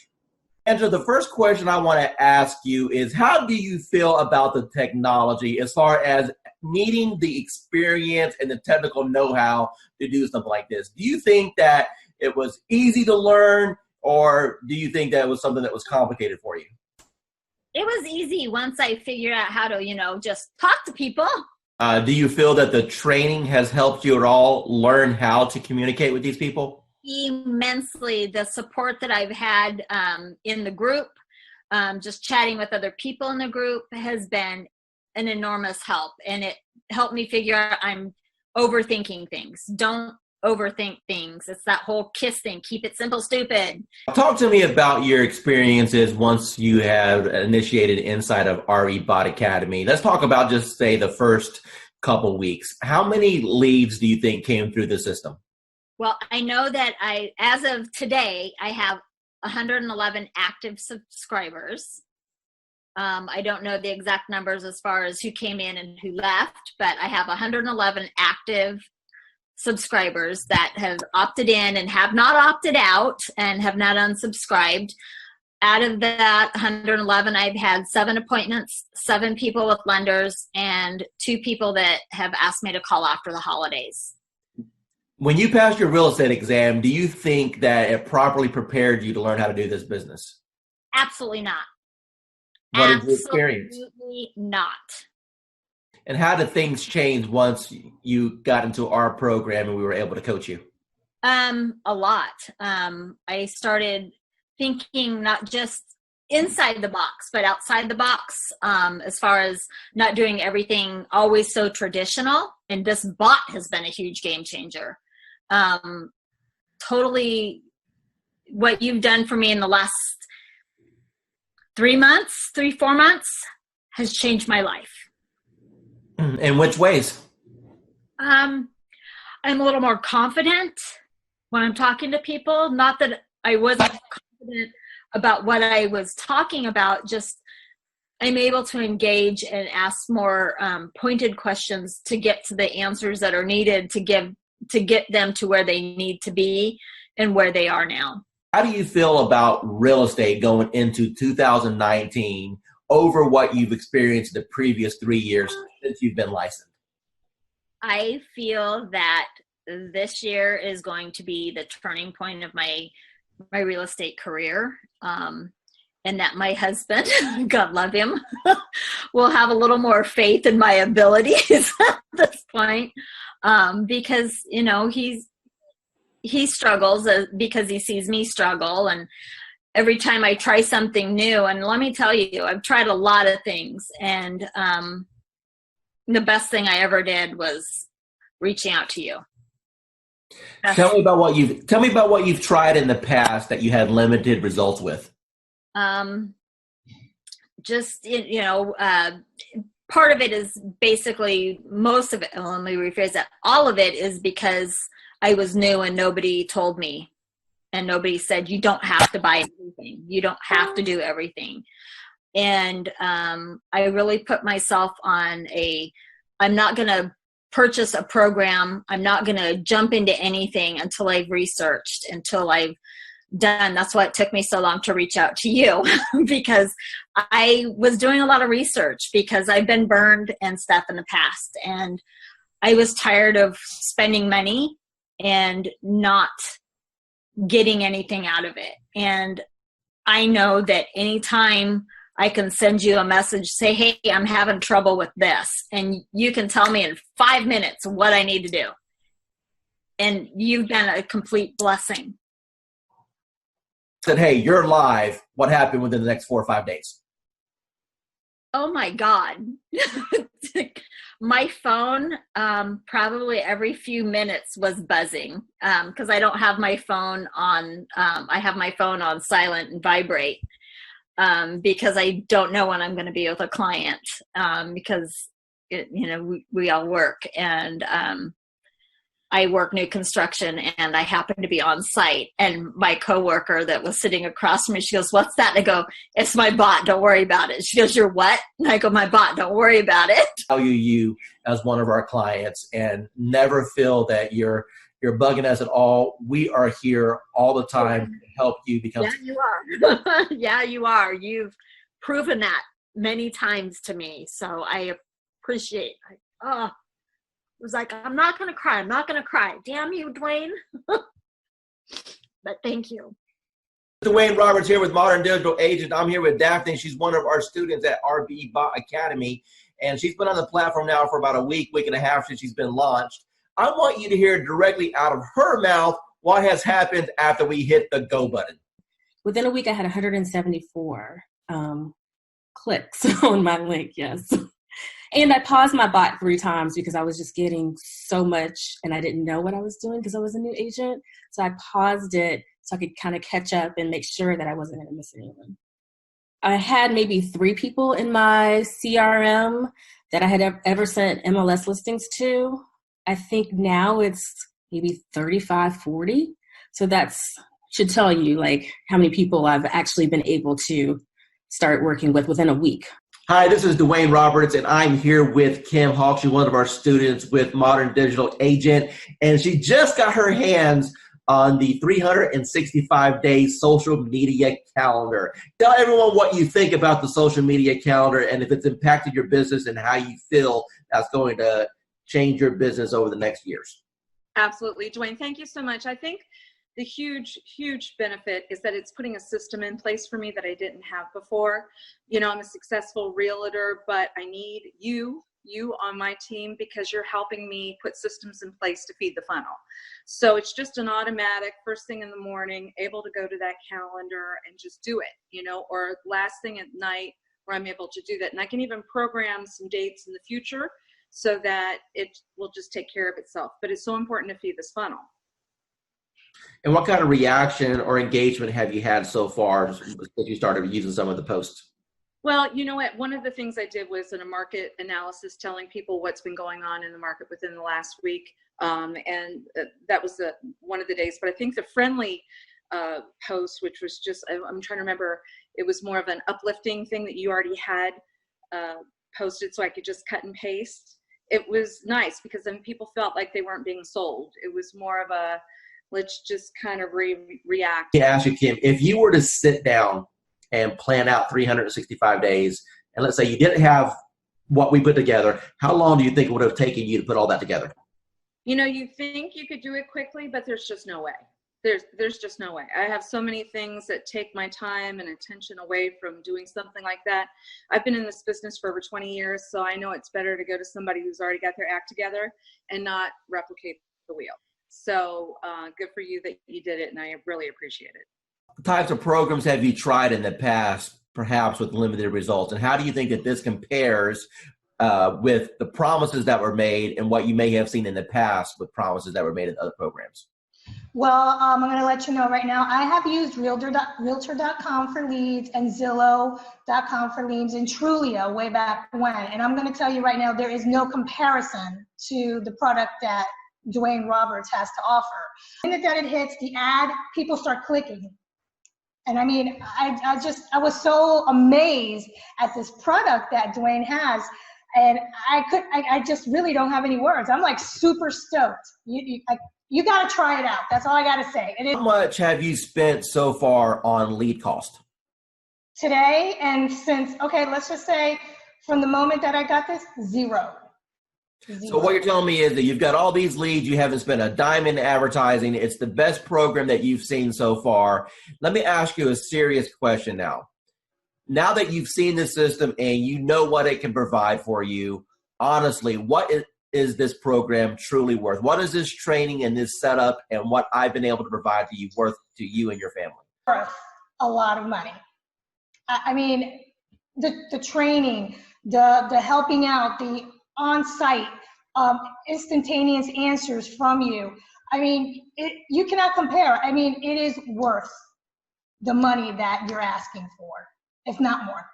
Angela, the first question I want to ask you is, how do you feel about the technology as far as needing the experience and the technical know-how to do something like this? Do you think that it was easy to learn, or do you think that it was something that was complicated for you? It was easy once I figured out how to, just talk to people. Do you feel that the training has helped you at all learn how to communicate with these people? Immensely. The support that I've had in the group, just chatting with other people in the group has been an enormous help. And it helped me figure out I'm overthinking things. Don't overthink things. It's that whole KISS thing. Keep it simple, stupid. Talk to me about your experiences once you have initiated inside of RE Bot Academy. Let's talk about just say the first couple weeks. How many leads do you think came through the system? Well, I know that as of today, I have 111 active subscribers. I don't know the exact numbers as far as who came in and who left, but I have 111 active subscribers that have opted in and have not opted out and have not unsubscribed. Out of that 111, I've had 7 appointments, 7 people with lenders, and 2 people that have asked me to call after the holidays. When you passed your real estate exam, do you think that it properly prepared you to learn how to do this business? Absolutely not. What is your experience? Absolutely not. And how did things change once you got into our program and we were able to coach you? A lot. I started thinking not just inside the box, but outside the box, as far as not doing everything always so traditional. And this bot has been a huge game changer. Totally what you've done for me in the last 4 months has changed my life. In which ways? I'm a little more confident when I'm talking to people. Not that I wasn't confident about what I was talking about, just I'm able to engage and ask more pointed questions to get to the answers that are needed to get them to where they need to be and where they are now. How do you feel about real estate going into 2019 over what you've experienced the previous 3 years since you've been licensed? I feel that this year is going to be the turning point of my real estate career, and that my husband, God love him, will have a little more faith in my abilities at this point, because he struggles because he sees me struggle, and every time I try something new, and let me tell you, I've tried a lot of things, and the best thing I ever did was reaching out to you. Tell me about what you've tried in the past that you had limited results with. Just part of it is basically most of it. Let me rephrase that. All of it is because I was new and nobody told me, and nobody said you don't have to buy everything. You don't have to do everything. And I really put myself on I'm not going to purchase a program. I'm not going to jump into anything until I've researched, until I've done. That's why it took me so long to reach out to you, because I was doing a lot of research because I've been burned and stuff in the past. And I was tired of spending money and not getting anything out of it. And I know that anytime I can send you a message, say, hey, I'm having trouble with this. And you can tell me in 5 minutes what I need to do. And you've been a complete blessing. Said, hey, you're live. What happened within the next 4 or 5 days? Oh my God. My phone, probably every few minutes was buzzing, because I don't have my phone on, I have my phone on silent and vibrate, because I don't know when I'm going to be with a client, because we all work, and I work new construction, and I happen to be on site, and my coworker that was sitting across from me, she goes, what's that? And I go, it's my bot. Don't worry about it. She goes, your what? And I go, my bot. Don't worry about it. Value you as one of our clients and never feel that you're bugging us at all. We are here all the time to help you become. Yeah, you are. Yeah, you are. You've proven that many times to me. So I appreciate it. It was like, I'm not going to cry. I'm not going to cry. Damn you, Dwayne. But thank you. Dwayne Roberts here with Modern Digital Agent. I'm here with Daphne. She's one of our students at RB Bot Academy. And she's been on the platform now for about a week and a half since she's been launched. I want you to hear directly out of her mouth what has happened after we hit the go button. Within a week, I had 174 clicks on my link, yes. And I paused my bot 3 times because I was just getting so much and I didn't know what I was doing because I was a new agent. So I paused it so I could kind of catch up and make sure that I wasn't going to miss anyone. I had maybe 3 people in my CRM that I had ever sent MLS listings to. I think now it's maybe 35, 40. So that's should tell you like how many people I've actually been able to start working with within a week. Hi, this is Dwayne Roberts, and I'm here with Kim Hawk. She's one of our students with Modern Digital Agent, and she just got her hands on the 365-day social media calendar. Tell everyone what you think about the social media calendar and if it's impacted your business and how you feel that's going to change your business over the next years. Absolutely. Dwayne, thank you so much. I think the huge benefit is that it's putting a system in place for me that I didn't have before. You know, I'm a successful realtor, but I need you on my team because you're helping me put systems in place to feed the funnel. So it's just an automatic first thing in the morning, able to go to that calendar and just do it, you know, or last thing at night where I'm able to do that. And I can even program some dates in the future so that it will just take care of itself. But it's so important to feed this funnel. And what kind of reaction or engagement have you had so far since you started using some of the posts? Well, you know what? One of the things I did was in a market analysis telling people what's been going on in the market within the last week. And that was one of the days. But I think the friendly post, which was just, I'm trying to remember, it was more of an uplifting thing that you already had posted so I could just cut and paste. It was nice because then people felt like they weren't being sold. It was more of a, let's just kind of react. To ask you, Kim, if you were to sit down and plan out 365 days, and let's say you didn't have what we put together, how long do you think it would have taken you to put all that together? You know, you think you could do it quickly, but there's just no way. There's just no way. I have so many things that take my time and attention away from doing something like that. I've been in this business for over 20 years, so I know it's better to go to somebody who's already got their act together and not replicate the wheel. So good for you that you did it, and I really appreciate it. What types of programs have you tried in the past, perhaps with limited results? And how do you think that this compares with the promises that were made and what you may have seen in the past with promises that were made in other programs? Well, I'm going to let you know right now, I have used Realtor.com for leads and Zillow.com for leads and Trulia way back when. And I'm going to tell you right now, there is no comparison to the product that Dwayne Roberts has to offer. The minute that it hits the ad, people start clicking. And I mean, I was so amazed at this product that Dwayne has. And I just really don't have any words. I'm like super stoked. You got to try it out. That's all I got to say. How much have you spent so far on lead cost? Today and since, okay, let's just say from the moment that I got this, zero. So what you're telling me is that you've got all these leads, you haven't spent a dime in advertising. It's the best program that you've seen so far. Let me ask you a serious question now. Now that you've seen the system and you know what it can provide for you, honestly, what is this program truly worth? What is this training and this setup and what I've been able to provide to you worth to you and your family? Worth a lot of money. I mean, the training, the helping out, the on-site instantaneous answers from you. I mean, you cannot compare. I mean, it is worth the money that you're asking for, if not more.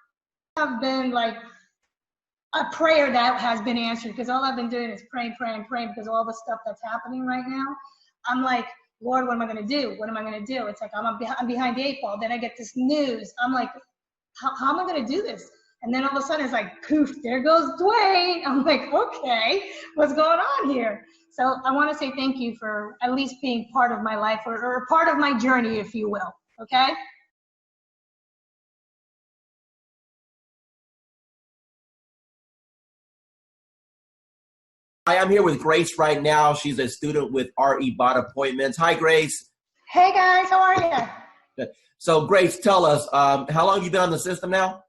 I've been like a prayer that has been answered because all I've been doing is praying because of all the stuff that's happening right now. I'm like, Lord, what am I going to do? What am I going to do? It's like I'm behind the 8 ball. Then I get this news. I'm like, how am I going to do this? And then all of a sudden it's like, poof, there goes Dwayne. I'm like, okay, what's going on here? So I want to say thank you for at least being part of my life or part of my journey, if you will, okay? Hi, I'm here with Grace right now. She's a student with RE Bot Appointments. Hi, Grace. Hey, guys, how are you? Good. So, Grace, tell us, how long have you been on the system now?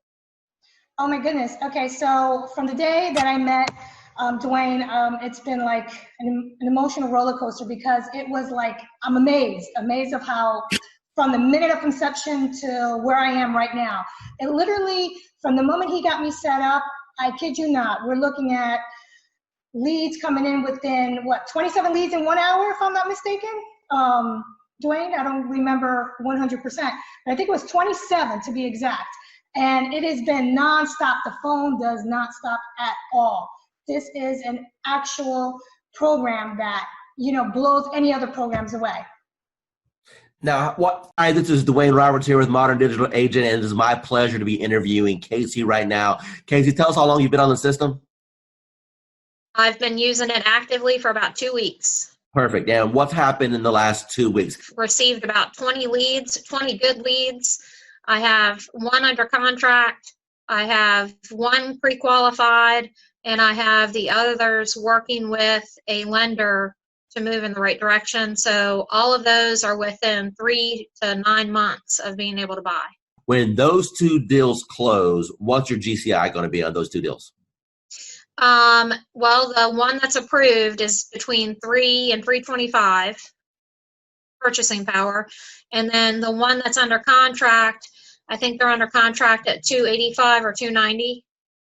Oh my goodness. Okay, so from the day that I met Dwayne, it's been like an emotional roller coaster because it was like, I'm amazed of how from the minute of conception to where I am right now. It literally, from the moment he got me set up, I kid you not, we're looking at leads coming in within, 27 leads in 1 hour, if I'm not mistaken? Dwayne, I don't remember 100%, but I think it was 27 to be exact. And it has been nonstop. The phone does not stop at all. This is an actual program that, blows any other programs away. Now, hi, this is Dwayne Roberts here with Modern Digital Agent, and it is my pleasure to be interviewing Casey right now. Casey, tell us how long you've been on the system. I've been using it actively for about 2 weeks. Perfect. And what's happened in the last 2 weeks? Received about 20 leads, 20 good leads. I have one under contract. I have one pre-qualified, and I have the others working with a lender to move in the right direction. So all of those are within 3 to 9 months of being able to buy. When those two deals close, what's your GCI going to be on those two deals? Well, the one that's approved is between 3 and 325 purchasing power. And then the one that's under contract, I think they're under contract at 285 or 290.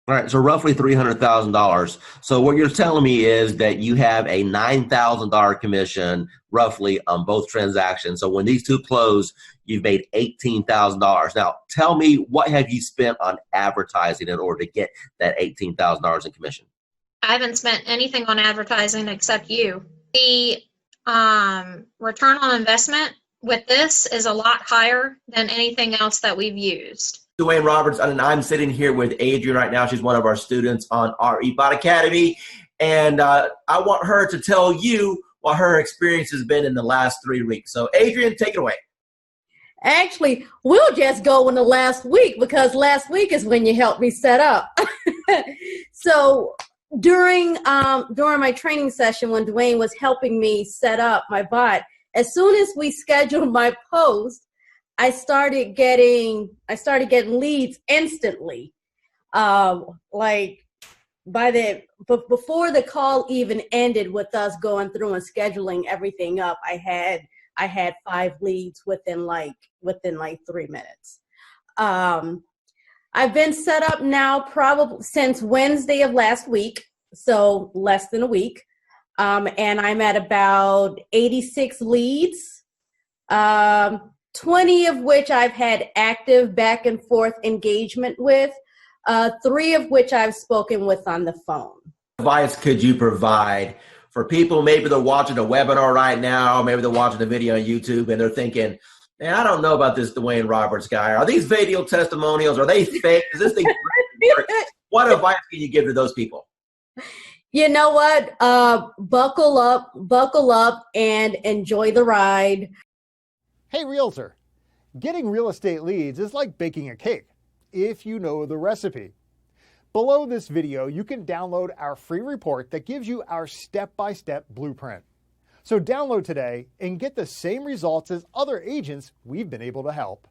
All right, so roughly $300,000. So what you're telling me is that you have a $9,000 commission roughly on both transactions. So when these two close, you've made $18,000. Now, tell me, what have you spent on advertising in order to get that $18,000 in commission? I haven't spent anything on advertising except you. The return on investment with this is a lot higher than anything else that we've used. Dwayne Roberts, and I'm sitting here with Adrian right now. She's one of our students on our eBot Academy. And I want her to tell you what her experience has been in the last 3 weeks. So Adrian, take it away. Actually, we'll just go in the last week because last week is when you helped me set up. So during my training session when Dwayne was helping me set up my bot, as soon as we scheduled my post, I started getting leads instantly. Before the call even ended with us going through and scheduling everything up, I had 5 leads within 3 minutes. I've been set up now probably since Wednesday of last week, so less than a week. And I'm at about 86 leads. 20 of which I've had active back and forth engagement with, 3 of which I've spoken with on the phone. What advice could you provide for people? Maybe they're watching a webinar right now, maybe they're watching a video on YouTube and they're thinking, man, I don't know about this Dwayne Roberts guy. Are these video testimonials? Are they fake? Is this thing work? What advice can you give to those people? You know what? Buckle up and enjoy the ride. Hey, Realtor. Getting real estate leads is like baking a cake, if you know the recipe. Below this video, you can download our free report that gives you our step-by-step blueprint. So download today and get the same results as other agents we've been able to help.